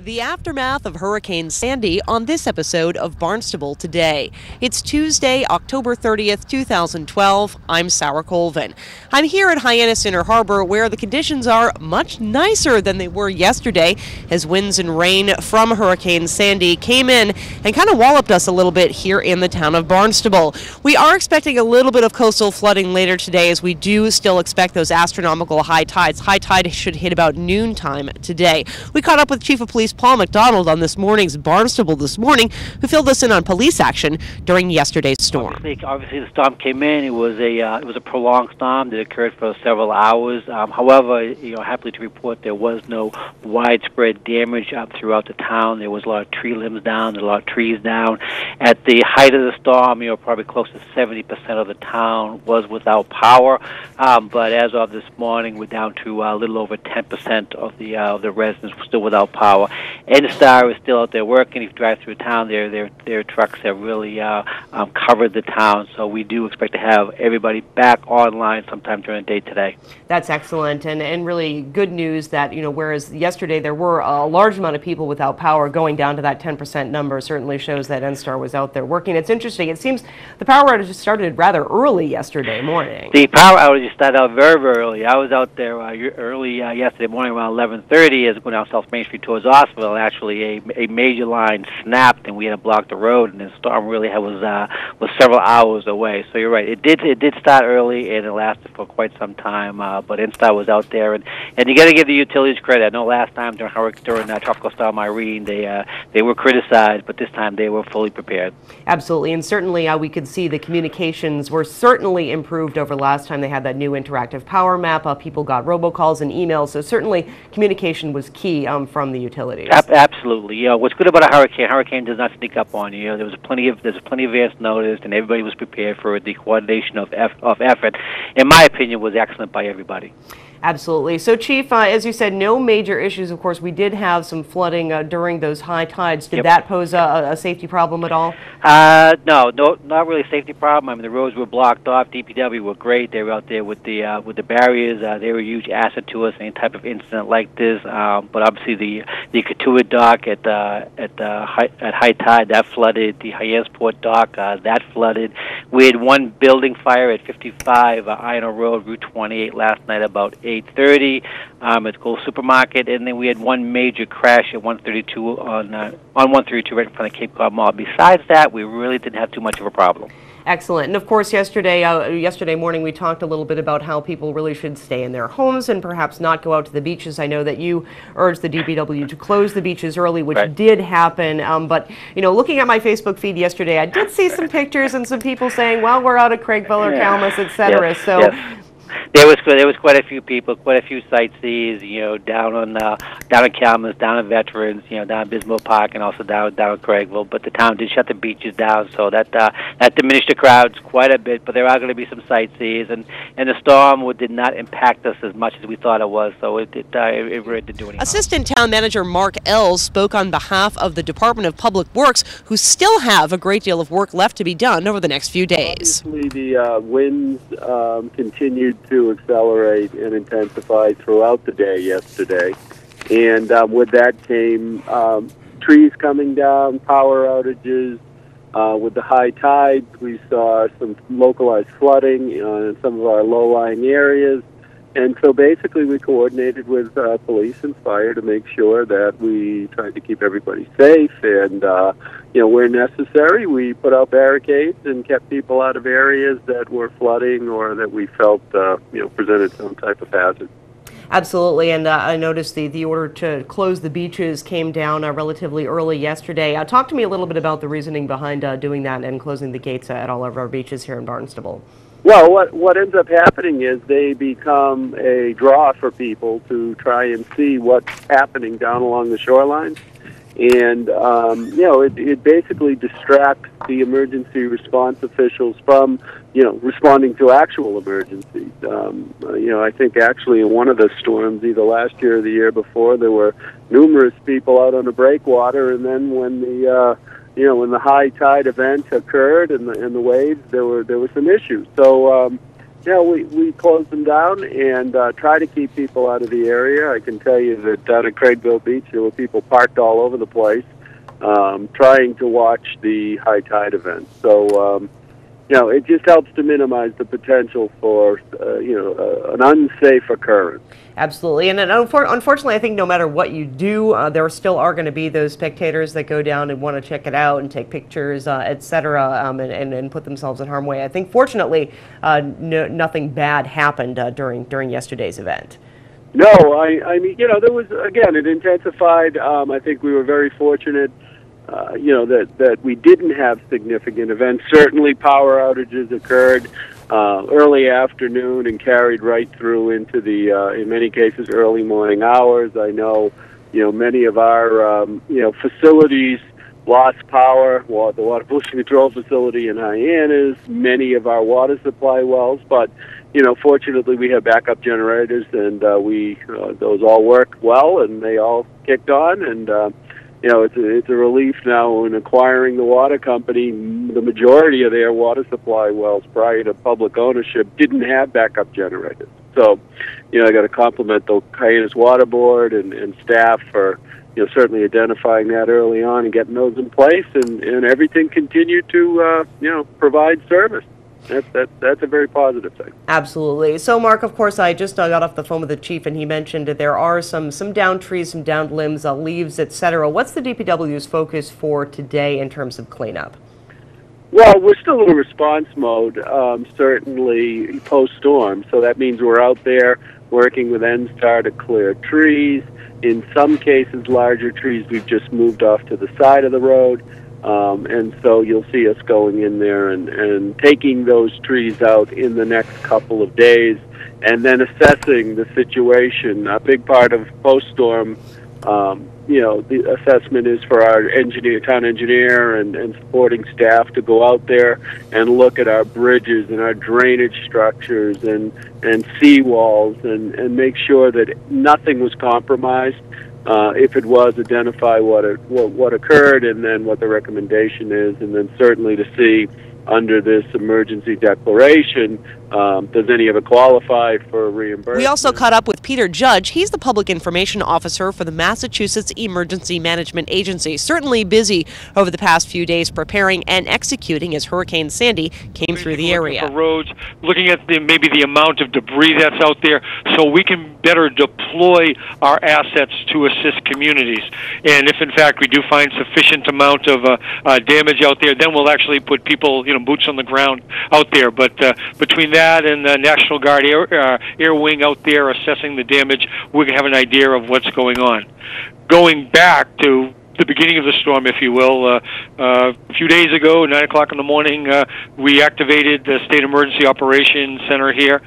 The aftermath of Hurricane Sandy on this episode of Barnstable Today. It's Tuesday, October 30th, 2012. I'm Sarah Colvin. I'm here at Hyannis Inner Harbor where the conditions are much nicer than they were yesterday as winds and rain from Hurricane Sandy came in and kind of walloped us a little bit here in the town of Barnstable. We are expecting a little bit of coastal flooding later today as we do still expect those astronomical high tides. High tide should hit about noontime today. We caught up with Chief of Police Paul McDonald on this morning's Barnstable this morning, who filled us in on police action during yesterday's storm. Obviously the storm came in. It was a prolonged storm that occurred for several hours. However, happily to report there was no widespread damage throughout the town. There was a lot of tree limbs down, a lot of trees down. At the height of the storm, probably close to 70% of the town was without power. But as of this morning, we're down to a little over 10% of the residents still without power. NSTAR is still out there working. If you drive through town, their trucks have really covered the town. So we do expect to have everybody back online sometime during the day today. That's excellent, and really good news that, whereas yesterday there were a large amount of people without power, going down to that 10% number certainly shows that NSTAR was out there working. It's interesting. It seems the power outage started rather early yesterday morning. The power outage started out very, very early. I was out there early yesterday morning around 11:30 as going down South Main Street towards Oswell. Actually, a major line snapped, and we had to block the road, and the storm really was several hours away. So you're right. It did start early, and it lasted for quite some time. But NSTAR was out there, and you got to give the utilities credit. I know last time during Tropical Storm Irene, they were criticized, but this time they were fully prepared. Absolutely, and certainly we could see the communications were certainly improved over last time they had that new interactive power map. People got robocalls and emails, so certainly communication was key from the utilities. Absolutely. What's good about a hurricane does not sneak up on you. There's plenty of advance notice, and everybody was prepared for it. The coordination of effort, in my opinion, was excellent by everybody. Absolutely. So, Chief, as you said, no major issues. Of course, we did have some flooding during those high tides. Did that pose a safety problem at all? No, not really a safety problem. I mean, the roads were blocked off. DPW were great. They were out there with the barriers. They were a huge asset to us. Any type of incident like this. But obviously, the Katuah dock at high tide that flooded. The Hyannisport dock that flooded. We had one building fire at 55 Iron Road, Route 28 last night about 8:30 at the Gold Supermarket, and then we had one major crash at 132 on 132 right in front of Cape Cod Mall. Besides that, we really didn't have too much of a problem. Excellent. And of course, yesterday morning we talked a little bit about how people really should stay in their homes and perhaps not go out to the beaches. I know that you urged the DPW to close the beaches early, which did happen. But looking at my Facebook feed yesterday, I did see some pictures and some people saying, "Well, we're out of Craigville or Calmus, etc." Yes. So. Yes. There was quite a few people, quite a few sightseers, down in Calmus, down in Veterans, down in Bismarck Park, and also down in Craigville. But the town did shut the beaches down, so that diminished the crowds quite a bit. But there are going to be some sightseers, and the storm did not impact us as much as we thought it was. So it really didn't do anything. Assistant Town Manager Mark Ells spoke on behalf of the Department of Public Works, who still have a great deal of work left to be done over the next few days. Obviously, the winds continued to accelerate and intensify throughout the day yesterday, and with that came trees coming down, power outages. With the high tides, we saw some localized flooding in some of our low-lying areas, and so basically we coordinated with police and fire to make sure that we tried to keep everybody safe, and where necessary, we put out barricades and kept people out of areas that were flooding or that we felt presented some type of hazard. Absolutely, and I noticed the order to close the beaches came down relatively early yesterday. Talk to me a little bit about the reasoning behind doing that and closing the gates at all of our beaches here in Barnstable. Well, what ends up happening is they become a draw for people to try and see what's happening down along the shoreline. And, it basically distracts the emergency response officials from, responding to actual emergencies. I think actually in one of the storms, either last year or the year before, there were numerous people out on the breakwater, and then when the high tide event occurred and the waves, there were some issues. So, we closed them down and try to keep people out of the area. I can tell you that down at Craigville Beach, there were people parked all over the place, trying to watch the high tide event. So, it just helps to minimize the potential for, an unsafe occurrence. Absolutely. And unfortunately, I think no matter what you do, there still are going to be those spectators that go down and want to check it out and take pictures, et cetera, and put themselves in harm's way. I think, fortunately, nothing bad happened during yesterday's event. No, I mean, there was, again, it intensified. I think we were very fortunate, that we didn't have significant events. Certainly power outages occurred early afternoon and carried right through into the, in many cases, early morning hours. I know, many of our, facilities lost power. The water pollution control facility in Hyannis, many of our water supply wells, but fortunately we have backup generators, and those all worked well, and they all kicked on, and it's a relief now in acquiring the water company. The majority of their water supply wells prior to public ownership didn't have backup generators. So, I got to compliment the Hyannis Water Board and staff for certainly identifying that early on and getting those in place, and everything continued to provide service. That's a very positive thing. Absolutely. So, Mark, of course, I just got off the phone with the chief, and he mentioned that there are some downed trees, some downed limbs, leaves, etc. What's the DPW's focus for today in terms of cleanup? Well, we're still in response mode, certainly post-storm. So that means we're out there working with NSTAR to clear trees. In some cases, larger trees we've just moved off to the side of the road. And so you'll see us going in there and taking those trees out in the next couple of days, and then assessing the situation. A big part of post-storm, the assessment is for our town engineer and supporting staff to go out there and look at our bridges and our drainage structures and seawalls and make sure that nothing was compromised. If it was, identify what occurred, and then what the recommendation is, and then certainly to see under this emergency declaration, does any of it qualify for reimbursement? We also caught up with Peter Judge. He's the Public Information Officer for the Massachusetts Emergency Management Agency. Certainly busy over the past few days preparing and executing as Hurricane Sandy came through the area. For roads, looking at maybe the amount of debris that's out there, so we can better deploy our assets to assist communities. And if in fact we do find sufficient amount of damage out there, then we'll actually put people, boots on the ground out there. But between that and the National Guard air wing out there assessing the damage, we can have an idea of what's going on. Going back to the beginning of the storm, if you will, a few days ago, 9 o'clock in the morning, we activated the State Emergency Operations Center here,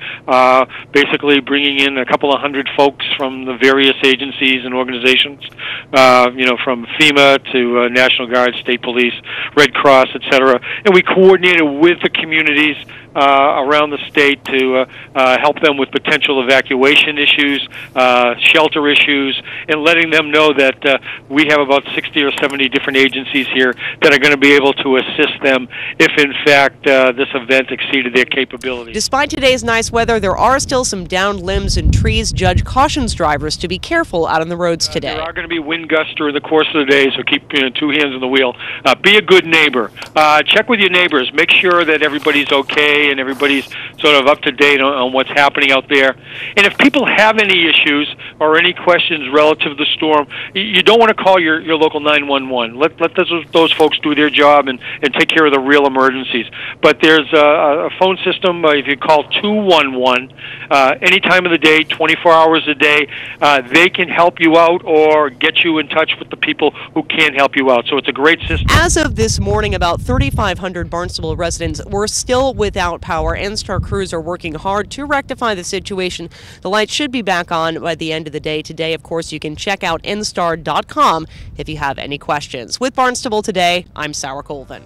basically bringing in a couple of hundred folks from the various agencies and organizations, from FEMA to National Guard, State Police, Red Cross, etc. And we coordinated with the communities around the state to help them with potential evacuation issues, shelter issues, and letting them know that we have about 60 or 70 different agencies here that are going to be able to assist them if, in fact, this event exceeded their capabilities. Despite today's nice weather, there are still some downed limbs and trees. Judge cautions drivers to be careful out on the roads today. There are going to be wind gusts during the course of the day, so keep two hands on the wheel. Be a good neighbor. Check with your neighbors. Make sure that everybody's okay and everybody's sort of up to date on what's happening out there. And if people have any issues or any questions relative to the storm, you don't want to call your local 911. Let those folks do their job and take care of the real emergencies. But there's a phone system. If you call 211 any time of the day, 24 hours a day, they can help you out or get you in touch with the people who can help you out. So it's a great system. As of this morning, about 3,500 Barnstable residents were still without power. NSTAR crews are working hard to rectify the situation. The lights should be back on by the end of the day today. Of course, you can check out nstar.com if you have any questions. With Barnstable Today, I'm Sarah Colvin.